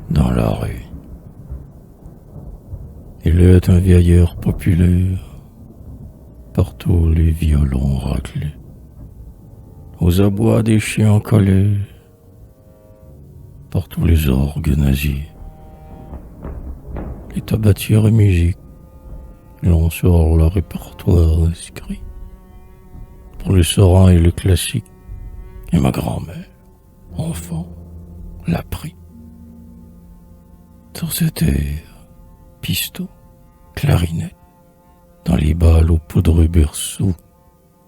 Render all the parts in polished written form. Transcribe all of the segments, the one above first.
dans la rue. Il est un vieil air populaire, partout les violons raclés, aux abois des chiens en colère, partout les orgues nazis, les tabatières et musique, l'on sort le répertoire inscrit, pour le serein et le classique, et ma grand-mère, enfant, l'a pris. Sur cette air, piston, clarinette, dans les balles aux poudreux berceaux,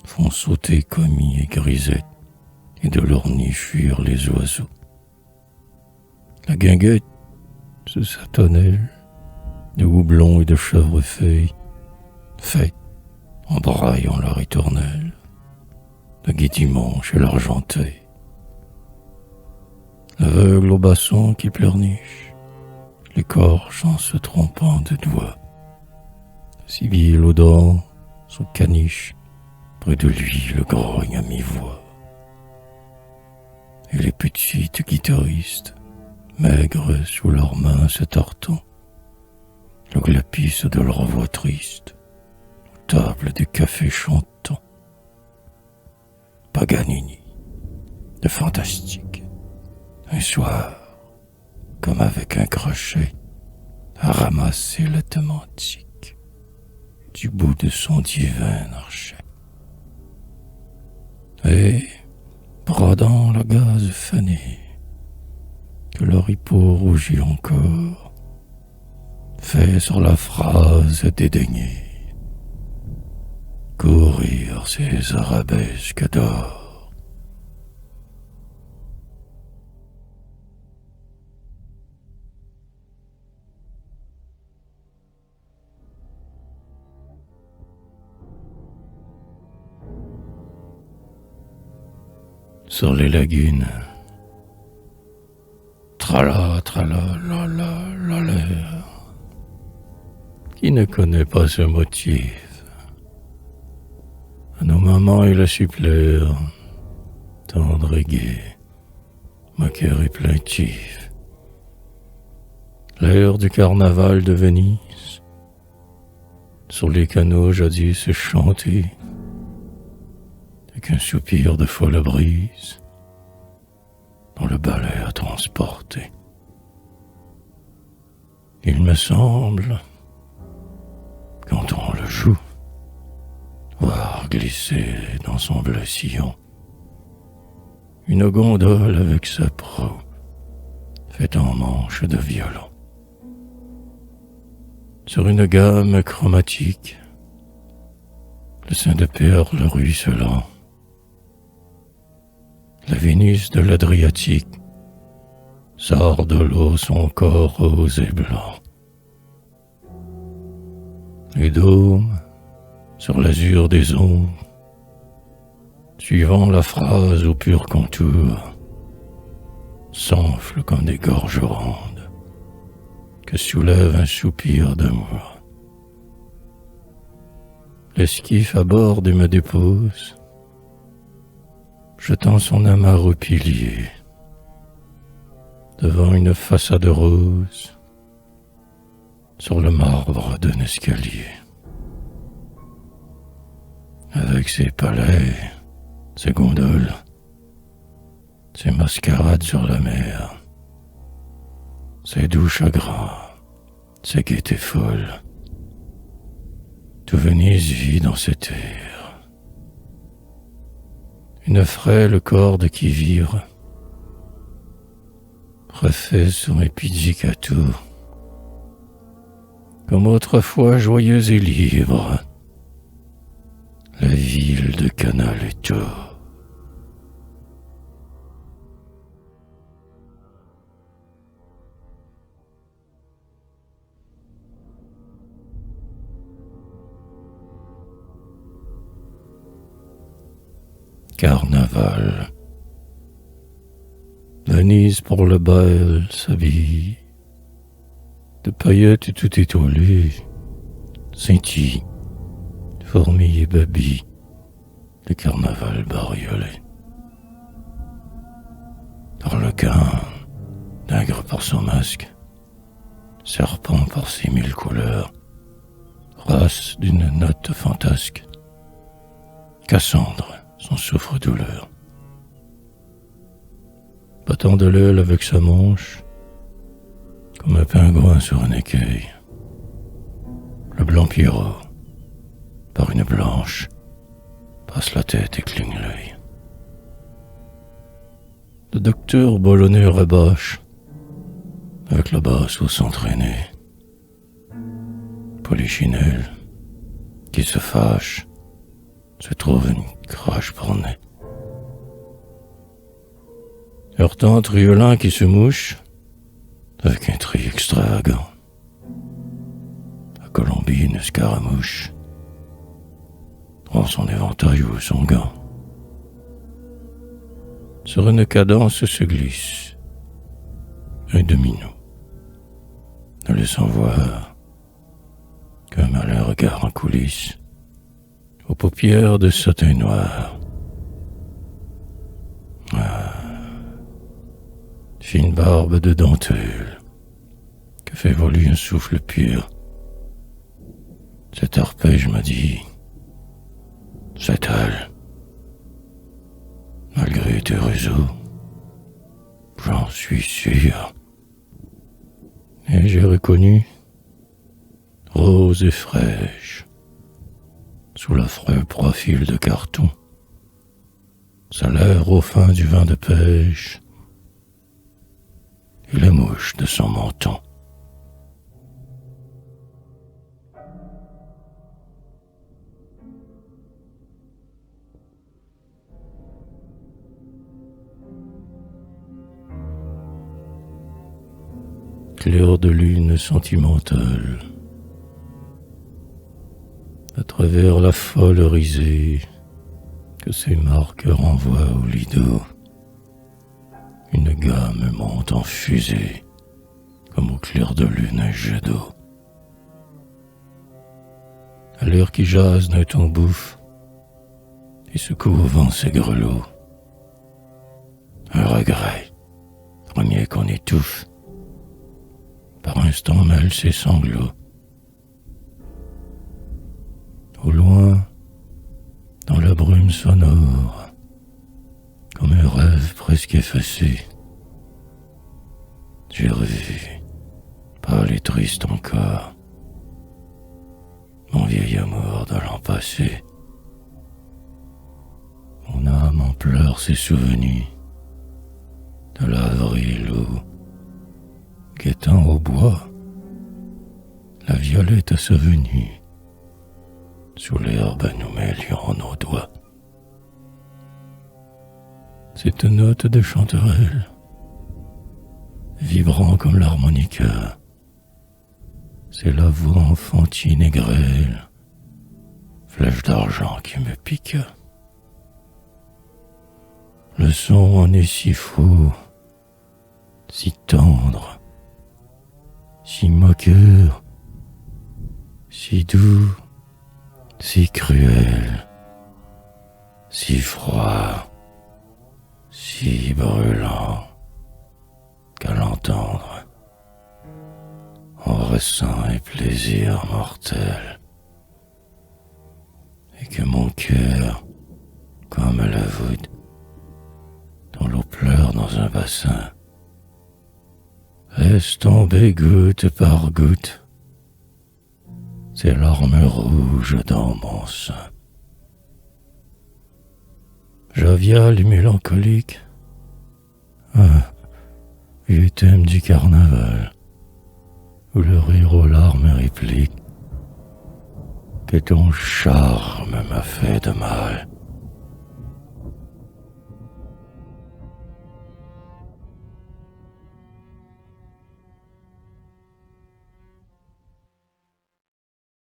font sauter commis et grisette, et de leur nid fuir les oiseaux. La guinguette, sous sa tonnelle, de houblon et de chèvrefeuille, fête, embraillant la ritournelle, le gai dimanche et l'argenteuil. L'aveugle au basson qui pleurniche, l'écorche en se trompant de doigts. Sibylle aux dents, son caniche, près de lui le grogne à mi-voix. Et les petites guitaristes, maigres sous leurs mains se tartant, le glapisse de leur voix triste, aux tables de café chantant. Paganini, de fantastique, un soir, comme avec un crochet, a ramassé la thématique du bout de son divin archet. Et, bradant la gaze fanée, que l'oripeau rougit encore, fait sur la phrase dédaignée courir ses arabesques d'or. Sur les lagunes, trala, trala, la, la, la. Qui ne connaît pas ce motif? À nos mamans il a su plaire, tendre et gai, moqueur et plaintif. L'air du carnaval de Venise, sur les canaux jadis chanté, avec un soupir de folle brise, dans le balai à transporter. Il me semble, quand on le joue, voir glisser dans son bleu sillon une gondole avec sa proue faite en manche de violon. Sur une gamme chromatique, le sein de perles ruisselant, la Vénus de l'Adriatique sort de l'eau son corps rose et blanc. Les dômes, sur l'azur des ombres, suivant la phrase au pur contour, s'enflent comme des gorges rondes que soulève un soupir d'amour. L'esquif aborde et me dépose, jetant son amarre au pilier, devant une façade rose, sur le marbre d'un escalier. Avec ses palais, ses gondoles, ses mascarades sur la mer, ses doux chagrins, ses gaietés folles, tout Venise vit dans cet air. Une frêle corde qui vire refait son pizzicato, comme autrefois joyeuse et libre, la ville de Canaletto. Carnaval. Venise pour le bal s'habille de paillettes tout étoilées, scintille, fourmis et babilles, le carnaval bariolé. Dans le gain d'un groupe par son masque, serpent par ses 1000 couleurs, race d'une note fantasque, Cassandre, son souffre-douleur. Battant de l'aile avec sa manche, comme un pingouin sur un écueil, le blanc Pierrot, par une blanche, passe la tête et cligne l'œil. Le docteur Boulonnais rebâche, avec la basse où s'entraîner. Polichinelle, qui se fâche, se trouve une crache pour nez. Heurtant Triolin qui se mouche, avec un tri extravagant. La Colombine Scaramouche, prend son éventail ou son gant. Sur une cadence se glisse un demi-nous, ne laissant voir qu'un malin regard en coulisses, aux paupières de satin noir. Fine barbe de dentelle, que fait voler un souffle pur. Cet arpège m'a dit, c'est elle. Malgré tes réseaux, j'en suis sûr. Et j'ai reconnu, rose et fraîche, sous l'affreux profil de carton, salaire au fin du vin de pêche, et la mouche de son menton. Clair de lune sentimentale, à travers la folle risée que ces marques renvoient au lido, une gamme monte en fusée, comme au clair de lune un jet d'eau. À l'air qui jase d'un ton bouffe, et secoue au vent ses grelots. Un regret, premier qu'on étouffe, par instant mêle ses sanglots. Au loin, dans la brume sonore, comme un rêve presque effacé, j'ai revu, pâle et triste encore, mon vieil amour de l'an passé. Mon âme en pleure ses souvenirs de l'avril où, guettant au bois, la violette a sa venue, sous l'herbe nous mêlions nos doigts. Cette note de chanterelle, vibrant comme l'harmonica, c'est la voix enfantine et grêle, flèche d'argent qui me pique. Le son en est si faux, si tendre, si moqueur, si doux, si cruel, si froid, si brûlant, qu'à l'entendre, on ressent un plaisir mortel, et que mon cœur, comme la voûte, dont l'eau pleure dans un bassin, laisse tomber goutte par goutte ses larmes rouges dans mon sein. Jovial et mélancolique, vieux thème du carnaval, où le rire aux larmes réplique que ton charme m'a fait de mal.